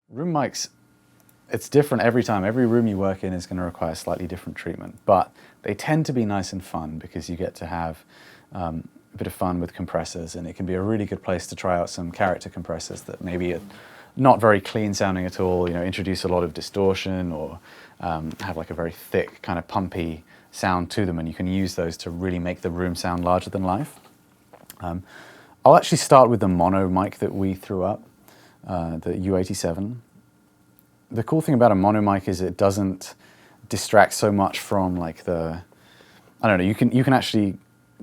Room mics, it's different every time. Every room you work in is going to require slightly different treatment, but they tend to be nice and fun because you get to have a bit of fun with compressors, and it can be a really good place to try out some character compressors that maybe are not very clean sounding at all, introduce a lot of distortion or have like a very thick kind of pumpy sound to them, and you can use those to really make the room sound larger than life. I'll actually start with the mono mic that we threw up, the U87. The cool thing about a mono mic is it doesn't distract so much from like you can actually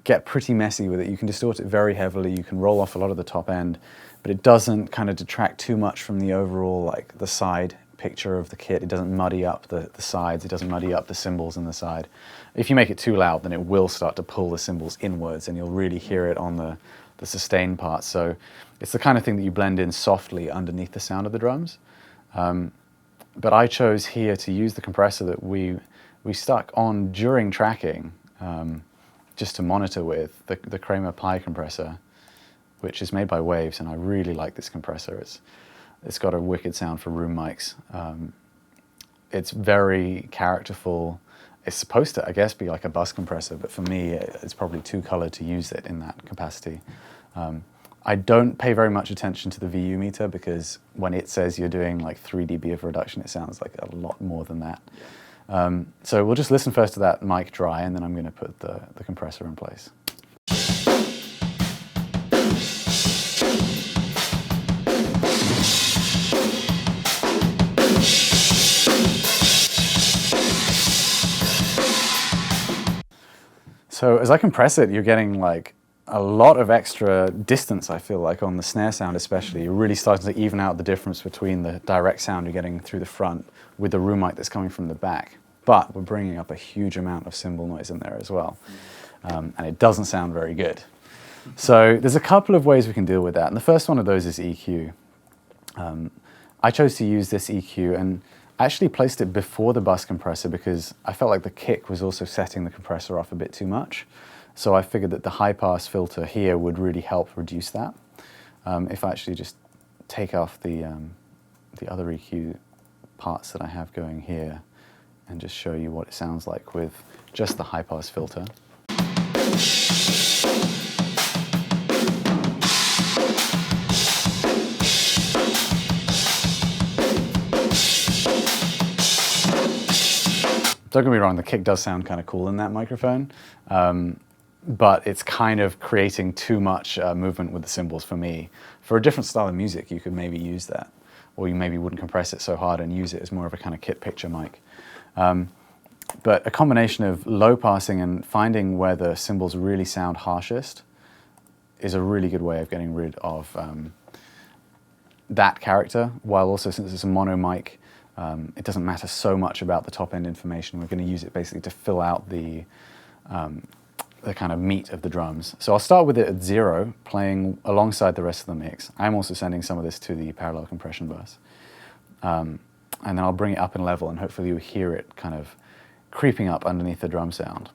get pretty messy with it. You can distort it very heavily, you can roll off a lot of the top end, but it doesn't kind of detract too much from the overall, like the side picture of the kit. It doesn't muddy up the sides, it doesn't muddy up the cymbals in the side. If you make it too loud, then it will start to pull the cymbals inwards and you'll really hear it on the sustain part. So it's the kind of thing that you blend in softly underneath the sound of the drums. But I chose here to use the compressor that we stuck on during tracking, just to monitor with, the Kramer Pi compressor, which is made by Waves, and I really like this compressor. It's got a wicked sound for room mics. It's very characterful. It's supposed to, I guess, be like a bus compressor, but for me, it's probably too colored to use it in that capacity. I don't pay very much attention to the VU meter because when it says you're doing like 3 dB of reduction, it sounds like a lot more than that. So we'll just listen first to that mic dry, and then I'm going to put the compressor in place. So as I compress it, you're getting like a lot of extra distance, I feel like, on the snare sound especially. You're really starting to even out the difference between the direct sound you're getting through the front with the room mic that's coming from the back. But we're bringing up a huge amount of cymbal noise in there as well. And it doesn't sound very good. So there's a couple of ways we can deal with that. And the first one of those is EQ. I chose to use this EQ, and I actually placed it before the bus compressor because I felt like the kick was also setting the compressor off a bit too much. So I figured that the high pass filter here would really help reduce that. If I actually just take off the other EQ parts that I have going here and just show you what it sounds like with just the high pass filter. Don't get me wrong, the kick does sound kind of cool in that microphone, but it's kind of creating too much movement with the cymbals for me. For a different style of music, you could maybe use that, or you maybe wouldn't compress it so hard and use it as more of a kind of kit picture mic. But a combination of low passing and finding where the cymbals really sound harshest is a really good way of getting rid of that character, while also, since it's a mono mic, it doesn't matter so much about the top end information. We're going to use it basically to fill out the kind of meat of the drums. So I'll start with it at 0, playing alongside the rest of the mix. I'm also sending some of this to the parallel compression bus. And then I'll bring it up in level, and hopefully you'll hear it kind of creeping up underneath the drum sound.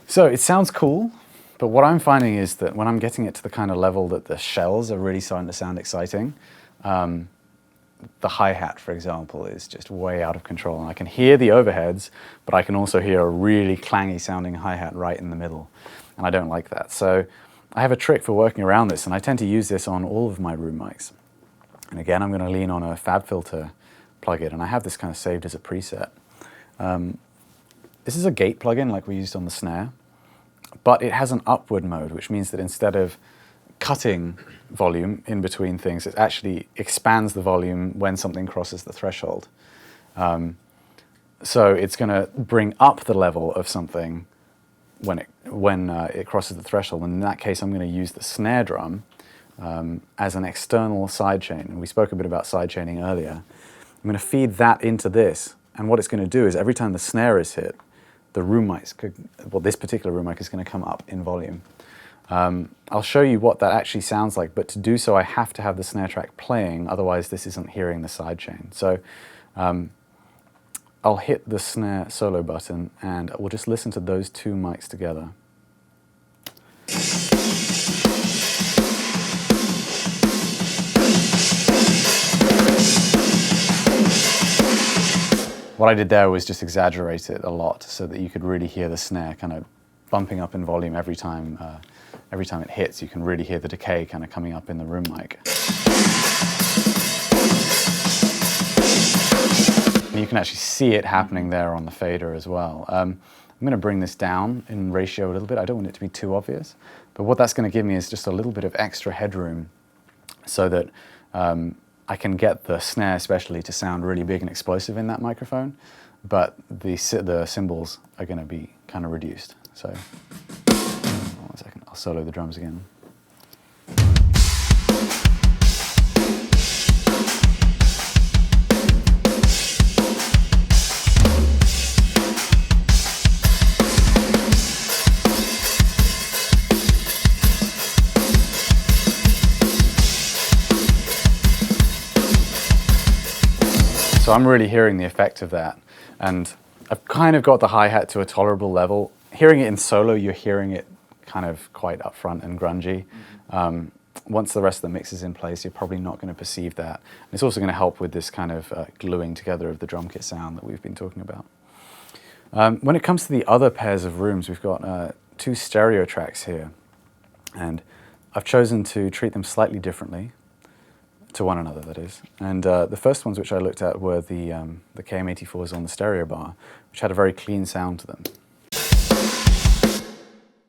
So it sounds cool, but what I'm finding is that when I'm getting it to the kind of level that the shells are really starting to sound exciting, the hi-hat, for example, is just way out of control. And I can hear the overheads, but I can also hear a really clangy sounding hi-hat right in the middle. And I don't like that. So I have a trick for working around this, and I tend to use this on all of my room mics. And again, I'm going to lean on a FabFilter plugin, and I have this kind of saved as a preset. This is a gate plugin like we used on the snare, but it has an upward mode, which means that instead of cutting volume in between things, it actually expands the volume when something crosses the threshold. So it's going to bring up the level of something when it crosses the threshold. And in that case, I'm going to use the snare drum as an external sidechain. And we spoke a bit about sidechaining earlier. I'm going to feed that into this. And what it's going to do is every time the snare is hit, the room mics, this particular room mic is going to come up in volume. I'll show you what that actually sounds like, but to do so I have to have the snare track playing, otherwise this isn't hearing the sidechain. So I'll hit the snare solo button and we'll just listen to those two mics together. What I did there was just exaggerate it a lot so that you could really hear the snare kind of bumping up in volume every time it hits. You can really hear the decay kind of coming up in the room mic. And you can actually see it happening there on the fader as well. I'm going to bring this down in ratio a little bit. I don't want it to be too obvious, but what that's going to give me is just a little bit of extra headroom so that I can get the snare especially to sound really big and explosive in that microphone, but the cymbals are going to be kind of reduced. So, 1 second, I'll solo the drums again. So I'm really hearing the effect of that, and I've kind of got the hi-hat to a tolerable level. Hearing it in solo, you're hearing it kind of quite upfront and grungy. Once the rest of the mix is in place, you're probably not going to perceive that. And it's also going to help with this kind of gluing together of the drum kit sound that we've been talking about. When it comes to the other pairs of rooms, we've got 2 stereo tracks here, and I've chosen to treat them slightly differently. To one another, that is. And the first ones which I looked at were the KM84s on the stereo bar, which had a very clean sound to them.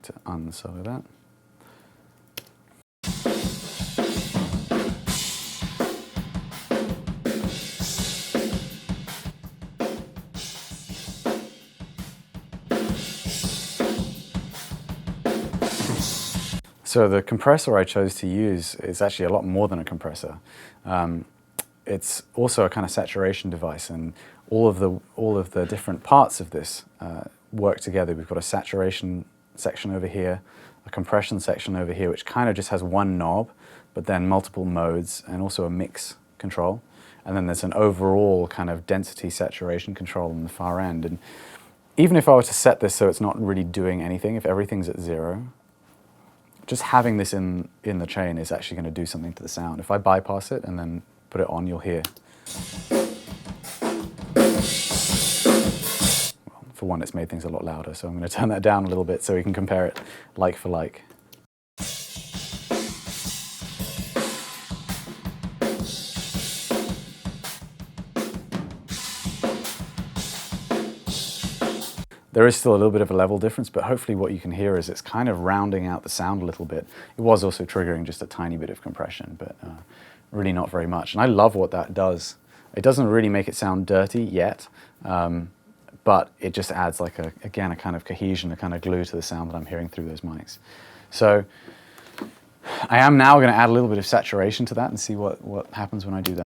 To unsolo that. So the compressor I chose to use is actually a lot more than a compressor. It's also a kind of saturation device, and all of the different parts of this work together. We've got a saturation section over here, a compression section over here, which kind of just has one knob, but then multiple modes, and also a mix control. And then there's an overall kind of density saturation control on the far end. And even if I were to set this so it's not really doing anything, if everything's at 0, just having this in the chain is actually going to do something to the sound. If I bypass it and then put it on, you'll hear. Well, for one, it's made things a lot louder, so I'm going to turn that down a little bit so we can compare it like for like. There is still a little bit of a level difference, but hopefully what you can hear is it's kind of rounding out the sound a little bit. It was also triggering just a tiny bit of compression, but really not very much. And I love what that does. It doesn't really make it sound dirty yet, but it just adds like again, a kind of cohesion, a kind of glue to the sound that I'm hearing through those mics. So I am now going to add a little bit of saturation to that and see what happens when I do that.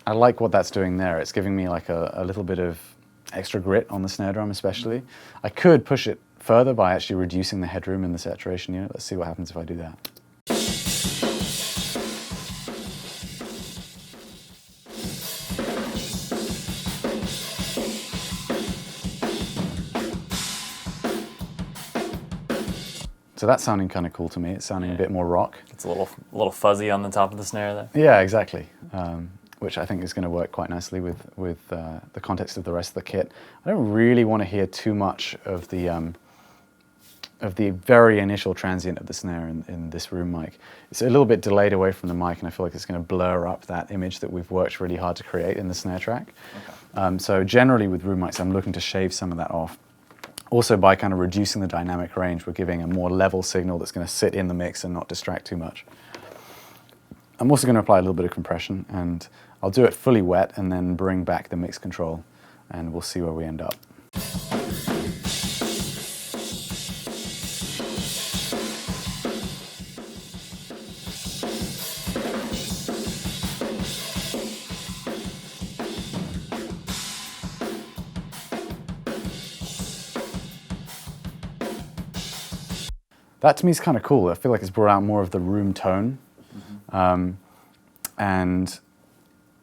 I like what that's doing there. It's giving me like a little bit of extra grit on the snare drum especially. I could push it further by actually reducing the headroom in the saturation unit. Let's see what happens if I do that. So that's sounding kind of cool to me. It's sounding a bit more rock. It's a little fuzzy on the top of the snare there. Yeah, exactly. Which I think is going to work quite nicely with the context of the rest of the kit. I don't really want to hear too much of the very initial transient of the snare in this room mic. It's a little bit delayed away from the mic, and I feel like it's going to blur up that image that we've worked really hard to create in the snare track. Okay. So generally with room mics, I'm looking to shave some of that off. Also, by kind of reducing the dynamic range, we're giving a more level signal that's going to sit in the mix and not distract too much. I'm also going to apply a little bit of compression, and I'll do it fully wet and then bring back the mix control, and we'll see where we end up. That to me is kind of cool. I feel like it's brought out more of the room tone. And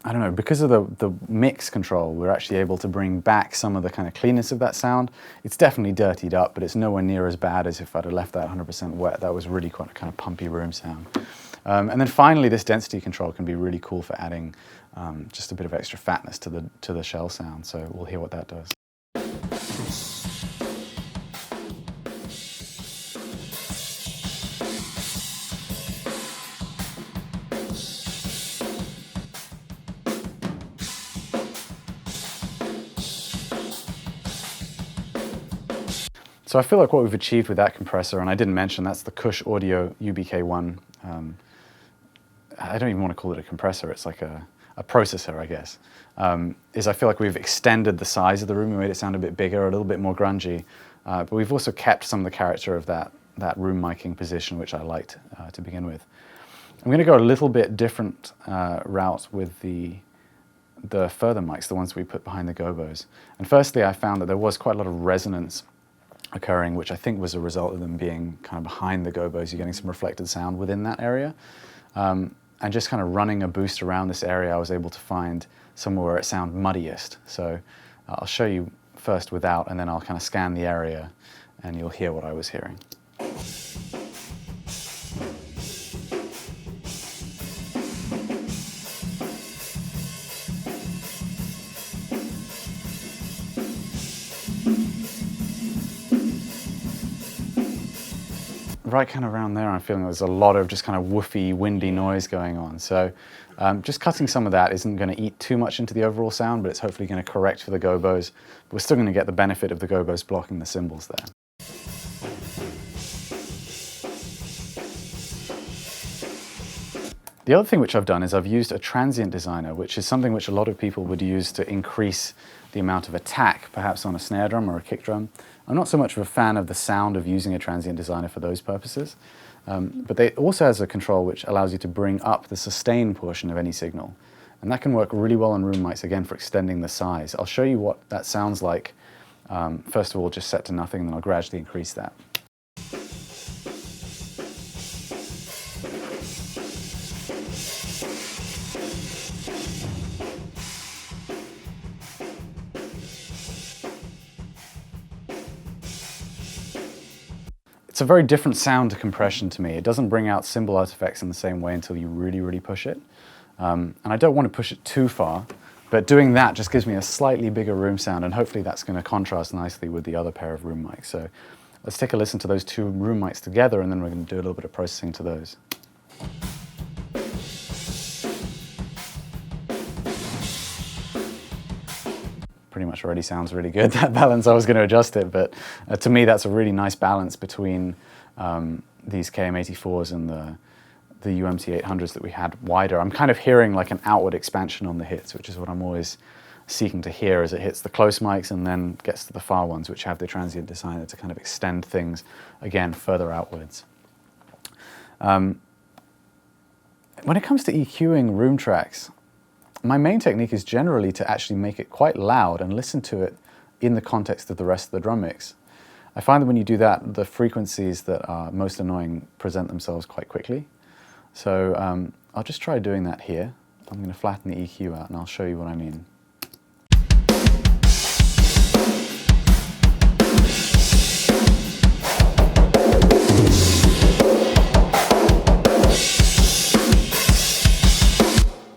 I don't know, because of the mix control, we're actually able to bring back some of the kind of cleanness of that sound. It's definitely dirtied up, but it's nowhere near as bad as if I'd have left that 100% wet. That was really quite a kind of pumpy room sound. And then finally, this density control can be really cool for adding just a bit of extra fatness to the shell sound. So we'll hear what that does. So I feel like what we've achieved with that compressor, and I didn't mention, that's the Cush Audio UBK1. I don't even want to call it a compressor, it's like a processor, I guess. Is I feel like we've extended the size of the room, we made it sound a bit bigger, a little bit more grungy, but we've also kept some of the character of that room miking position, which I liked to begin with. I'm going to go a little bit different route with the further mics, the ones we put behind the gobos. And firstly, I found that there was quite a lot of resonance occurring, which I think was a result of them being kind of behind the gobos. You're getting some reflected sound within that area. And just kind of running a boost around this area, I was able to find somewhere where it sounded muddiest. So I'll show you first without, and then I'll kind of scan the area, and you'll hear what I was hearing. Right kind of around there, I'm feeling there's a lot of just kind of woofy, windy noise going on. So just cutting some of that isn't going to eat too much into the overall sound, but it's hopefully going to correct for the gobos. But we're still going to get the benefit of the gobos blocking the cymbals there. The other thing which I've done is I've used a transient designer, which is something which a lot of people would use to increase the amount of attack, perhaps on a snare drum or a kick drum. I'm not so much of a fan of the sound of using a transient designer for those purposes, but it also has a control which allows you to bring up the sustain portion of any signal. And that can work really well on room mics, again, for extending the size. I'll show you what that sounds like. First of all, just set to nothing, and then I'll gradually increase that. It's a very different sound to compression to me. It doesn't bring out cymbal artifacts in the same way until you really, really push it. And I don't want to push it too far, but doing that just gives me a slightly bigger room sound, and hopefully that's going to contrast nicely with the other pair of room mics. So let's take a listen to those two room mics together, and then we're going to do a little bit of processing to those. Pretty much already sounds really good. That balance, I was going to adjust it, but to me that's a really nice balance between these KM84s and the UMT 800s that we had wider. I'm kind of hearing like an outward expansion on the hits, which is what I'm always seeking to hear as it hits the close mics and then gets to the far ones, which have the transient designer to kind of extend things, again, further outwards. When it comes to EQing room tracks, my main technique is generally to actually make it quite loud and listen to it in the context of the rest of the drum mix. I find that when you do that, the frequencies that are most annoying present themselves quite quickly. So I'll just try doing that here. I'm going to flatten the EQ out and I'll show you what I mean.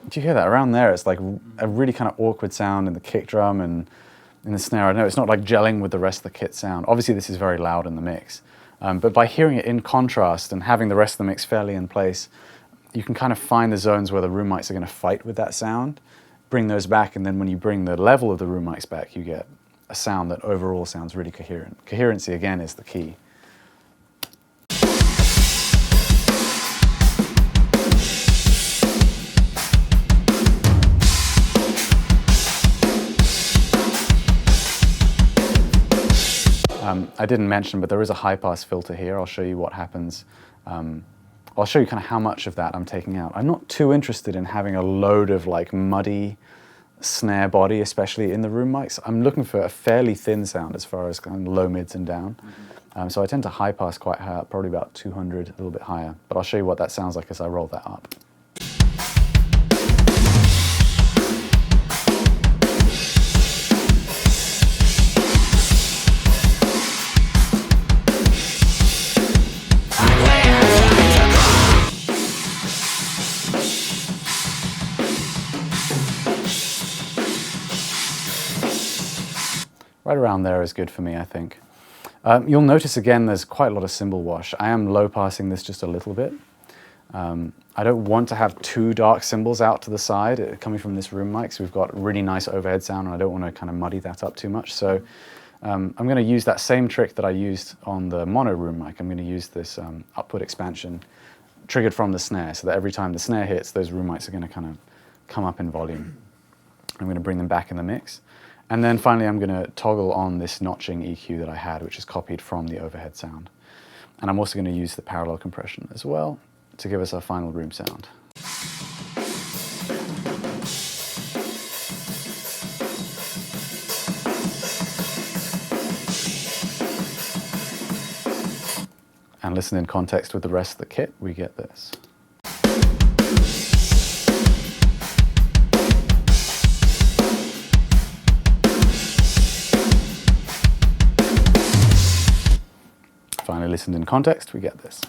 Do you hear that? Around there, it's like a really kind of awkward sound in the kick drum and in the snare. I know it's not like gelling with the rest of the kit sound. Obviously, this is very loud in the mix. But by hearing it in contrast and having the rest of the mix fairly in place, you can kind of find the zones where the room mics are going to fight with that sound, bring those back, and then when you bring the level of the room mics back, you get a sound that overall sounds really coherent. Coherency, again, is the key. I didn't mention, but there is a high-pass filter here. I'll show you what happens. I'll show you kind of how much of that I'm taking out. I'm not too interested in having a load of like muddy snare body, especially in the room mics. I'm looking for a fairly thin sound as far as kind of low mids and down. So I tend to high pass quite high up, probably about 200, a little bit higher. But I'll show you what that sounds like as I roll that up. Right around there is good for me, I think. You'll notice again there's quite a lot of cymbal wash. I am low passing this just a little bit. I don't want to have too dark cymbals out to the side coming from this room mic, so we've got really nice overhead sound and I don't want to kind of muddy that up too much. So I'm going to use that same trick that I used on the mono room mic. I'm going to use this upward expansion triggered from the snare, so that every time the snare hits, those room mics are going to kind of come up in volume. I'm going to bring them back in the mix. And then finally, I'm going to toggle on this notching EQ that I had, which is copied from the overhead sound. And I'm also going to use the parallel compression as well to give us our final room sound. And listen in context with the rest of the kit, we get this. Finally listened in context, we get this.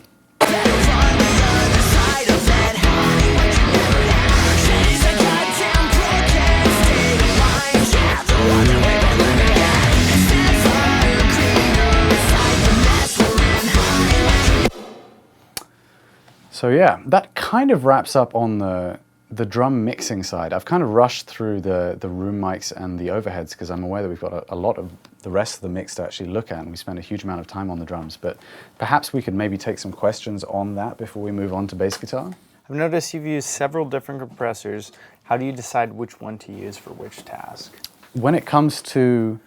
So yeah, that kind of wraps up on the drum mixing side. I've kind of rushed through the room mics and the overheads because I'm aware that we've got a lot of the rest of the mix to actually look at, and we spent a huge amount of time on the drums. But perhaps we could maybe take some questions on that before we move on to bass guitar. I've noticed you've used several different compressors. How do you decide which one to use for which task? When it comes to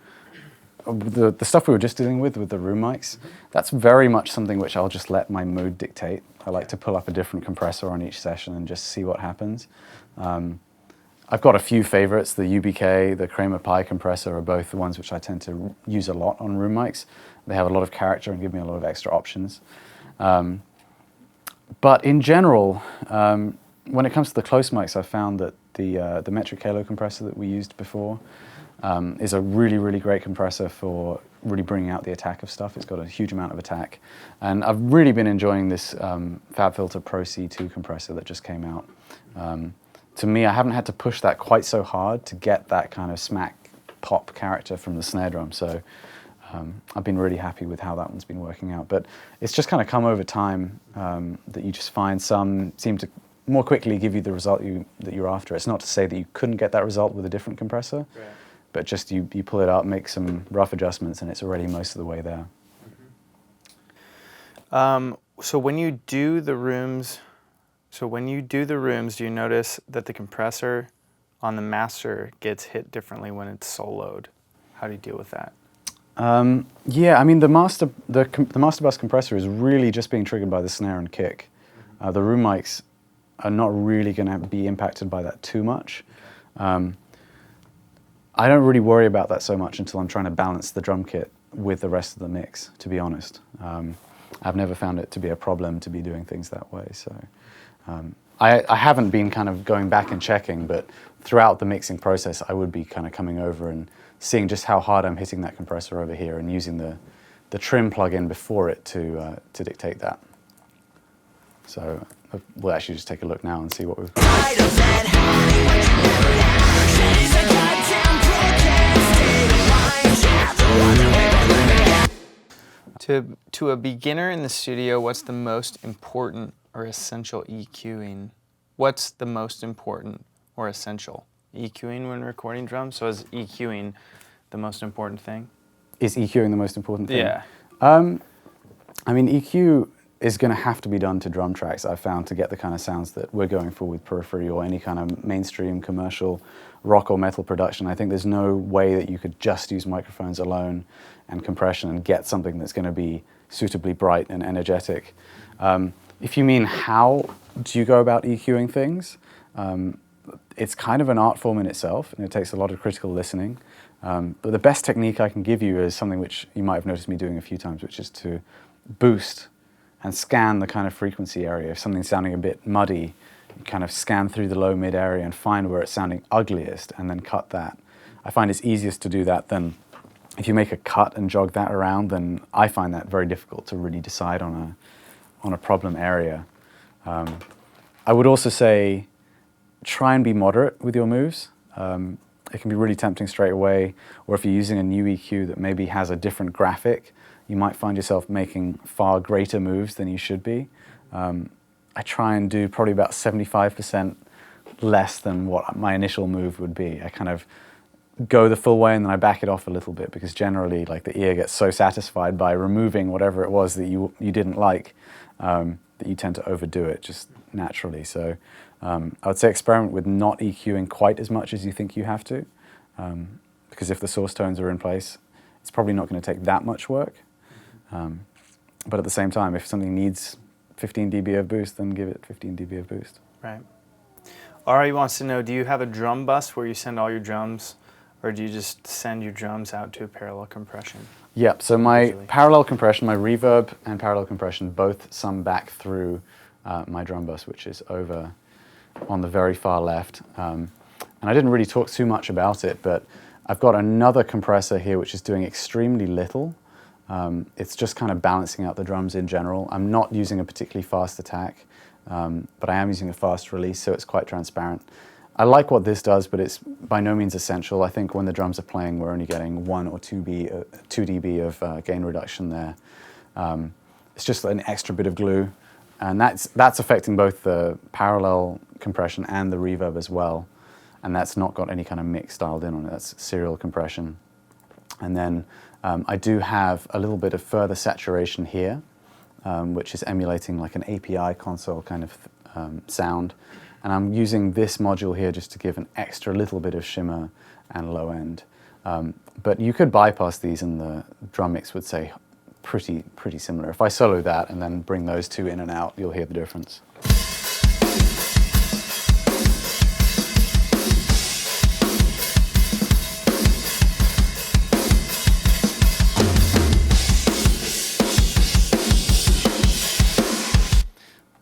the stuff we were just dealing with the room mics, that's very much something which I'll just let my mood dictate. I like to pull up a different compressor on each session and just see what happens. I've got a few favorites. The UBK, the Kramer Pi compressor are both the ones which I tend to use a lot on room mics. They have a lot of character and give me a lot of extra options. But in general, when it comes to the close mics, I've found that the metric halo compressor that we used before is a really, really great compressor for really bringing out the attack of stuff. It's got a huge amount of attack. And I've really been enjoying this FabFilter Pro C2 compressor that just came out. To me, I haven't had to push that quite so hard to get that kind of smack pop character from the snare drum. So I've been really happy with how that one's been working out. But it's just kind of come over time that you just find some seem to more quickly give you the result that you're after. It's not to say that you couldn't get that result with a different compressor, right, but just you pull it up, make some rough adjustments, and it's already most of the way there. So when you do the rooms, do you notice that the compressor on the master gets hit differently when it's soloed? How do you deal with that? Yeah, I mean the master bus compressor is really just being triggered by the snare and kick. The room mics are not really going to be impacted by that too much. I don't really worry about that so much until I'm trying to balance the drum kit with the rest of the mix, to be honest. I've never found it to be a problem to be doing things that way. So I haven't been kind of going back and checking, but throughout the mixing process, I would be kind of coming over and seeing just how hard I'm hitting that compressor over here and using the trim plugin before it to dictate that. So we'll actually just take a look now and see what we've got. To a beginner in the studio, what's the most important or essential EQing? What's the most important or essential EQing when recording drums? So is EQing the most important thing? Is EQing the most important thing? Yeah. I mean, EQ is going to have to be done to drum tracks, I've found, to get the kind of sounds that we're going for with Periphery or any kind of mainstream commercial rock or metal production. I think there's no way that you could just use microphones alone and compression and get something that's going to be suitably bright and energetic. If you mean how do you go about EQing things, it's kind of an art form in itself, and it takes a lot of critical listening. But the best technique I can give you is something which you might have noticed me doing a few times, which is to boost and scan the kind of frequency area. If something's sounding a bit muddy, you kind of scan through the low mid area and find where it's sounding ugliest and then cut that. I find it's easiest to do that than if you make a cut and jog that around, then I find that very difficult to really decide on a problem area. I would also say try and be moderate with your moves. It can be really tempting straight away, or if you're using a new EQ that maybe has a different graphic, you might find yourself making far greater moves than you should be. I try and do probably about 75% less than what my initial move would be. I kind of go the full way and then I back it off a little bit, because generally like the ear gets so satisfied by removing whatever it was that you didn't like that you tend to overdo it just naturally. So I would say experiment with not EQing quite as much as you think you have to, because if the source tones are in place, it's probably not going to take that much work. But at the same time, if something needs 15 dB of boost, then give it 15 dB of boost. Right. Ari wants to know, do you have a drum bus where you send all your drums, or do you just send your drums out to a parallel compression? Yep, so my Usually. parallel compression, my reverb and parallel compression both sum back through my drum bus, which is over on the very far left. And I didn't really talk too much about it, but I've got another compressor here which is doing extremely little. It's just kind of balancing out the drums in general. I'm not using a particularly fast attack, but I am using a fast release, so it's quite transparent. I like what this does, but it's by no means essential. I think when the drums are playing, we're only getting 1 or 2 dB of gain reduction there. It's just an extra bit of glue, and that's affecting both the parallel compression and the reverb as well. And that's not got any kind of mix dialed in on it. That's serial compression. And then I do have a little bit of further saturation here, which is emulating like an API console kind of sound. And I'm using this module here just to give an extra little bit of shimmer and low end. But you could bypass these and the drum mix would say pretty similar. If I solo that and then bring those two in and out, you'll hear the difference.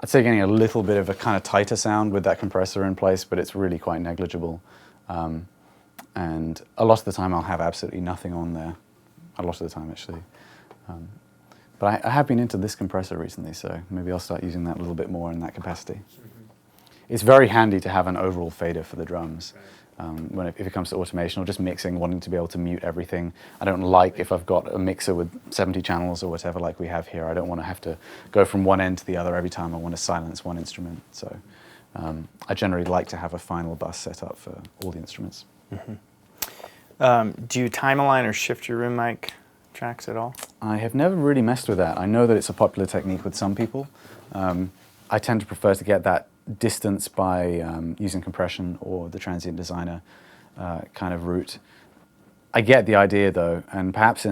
I'd say getting a little bit of a kind of tighter sound with that compressor in place, but it's really quite negligible. And a lot of the time I'll have absolutely nothing on there. A lot of the time, actually. But I have been into this compressor recently, so maybe I'll start using that a little bit more in that capacity. Mm-hmm. It's very handy to have an overall fader for the drums. If it comes to automation or just mixing, wanting to be able to mute everything. I don't like if I've got a mixer with 70 channels or whatever like we have here. I don't want to have to go from one end to the other every time I want to silence one instrument. So I generally like to have a final bus set up for all the instruments. Mm-hmm. Do you time align or shift your room mic tracks at all? I have never really messed with that. I know that it's a popular technique with some people. I tend to prefer to get that distance by using compression or the transient designer kind of route. I get the idea though, and perhaps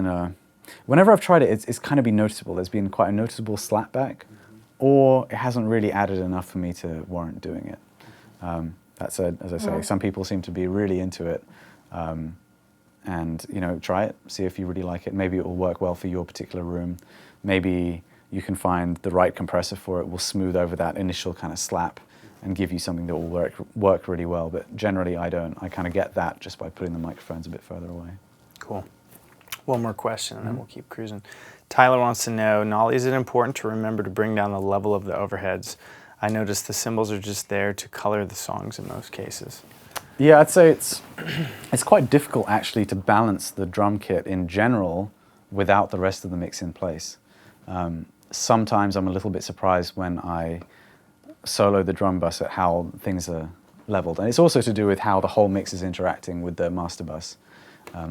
whenever I've tried it, it's kind of been noticeable. There's been quite a noticeable slapback, or it hasn't really added enough for me to warrant doing it. That said, as I say, some people seem to be really into it. And try it, see if you really like it. Maybe it will work well for your particular room. Maybe you can find the right compressor for it, will smooth over that initial kind of slap and give you something that will work really well. But generally I don't. I kind of get that just by putting the microphones a bit further away. Cool. One more question and then we'll keep cruising. Tyler wants to know, Nolly, is it important to remember to bring down the level of the overheads? I noticed the cymbals are just there to color the songs in most cases. Yeah, I'd say it's quite difficult actually to balance the drum kit in general without the rest of the mix in place. Sometimes I'm a little bit surprised when I solo the drum bus at how things are leveled. And it's also to do with how the whole mix is interacting with the master bus,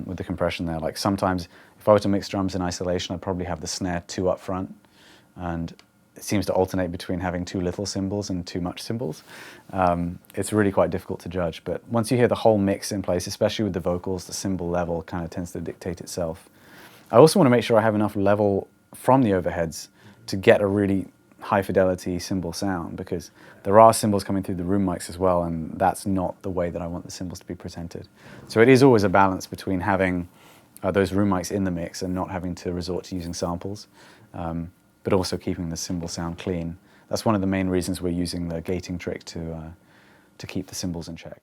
with the compression there. Like sometimes if I were to mix drums in isolation, I'd probably have the snare too up front, and it seems to alternate between having too little cymbals and too much cymbals. It's really quite difficult to judge, but once you hear the whole mix in place, especially with the vocals, the cymbal level kind of tends to dictate itself. I also want to make sure I have enough level from the overheads to get a really high fidelity cymbal sound, because there are cymbals coming through the room mics as well, and that's not the way that I want the cymbals to be presented. So it is always a balance between having those room mics in the mix and not having to resort to using samples, but also keeping the cymbal sound clean. That's one of the main reasons we're using the gating trick to keep the cymbals in check.